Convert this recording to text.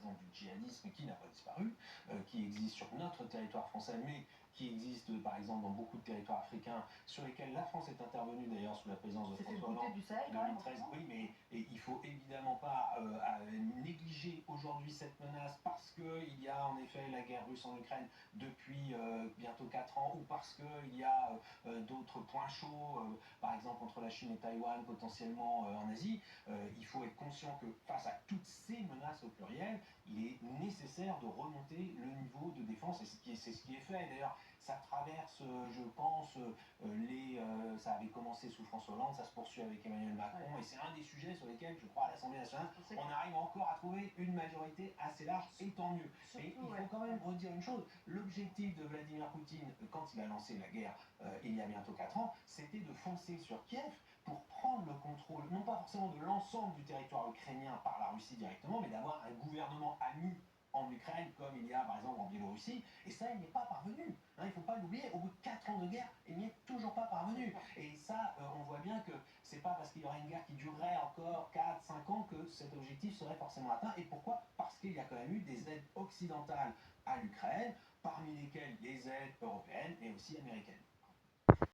exemple du djihadisme qui n'a pas disparu, qui existe sur notre territoire français, mais qui existe par exemple dans beaucoup de territoires africains sur lesquels la France est intervenue d'ailleurs sous la présidence de François Hollande du Sahel, en 2013. Oui, mais il ne faut évidemment pas négliger aujourd'hui cette menace parce qu'il y a en effet la guerre russe en Ukraine depuis bientôt 4 ans ou parce qu'il y a d'autres points chauds, par exemple entre la Chine et Taïwan, potentiellement en Asie. Il faut être conscient que face à toutes ces menaces au pluriel, il est nécessaire de remonter le niveau de défense et c'est ce qui est fait. D'ailleurs, ça traverse, je pense, ça avait commencé sous François Hollande, ça se poursuit avec Emmanuel Macron, et c'est un des sujets sur lesquels, je crois, à l'Assemblée nationale, on arrive encore à trouver une majorité assez large, et tant mieux. Mais il faut quand même redire une chose, l'objectif de Vladimir Poutine, quand il a lancé la guerre il y a bientôt 4 ans, c'était de foncer sur Kiev pour prendre le contrôle, non pas forcément de l'ensemble du territoire ukrainien par la Russie directement, mais d'avoir un gouvernement ami en Ukraine, comme il y a par exemple en Biélorussie, et ça, il n'y est pas parvenu. Hein, il ne faut pas l'oublier, au bout de 4 ans de guerre, il n'y est toujours pas parvenu. Et ça, on voit bien que c'est pas parce qu'il y aurait une guerre qui durerait encore 4, 5 ans que cet objectif serait forcément atteint. Et pourquoi? Parce qu'il y a quand même eu des aides occidentales à l'Ukraine, parmi lesquelles les aides européennes et aussi américaines.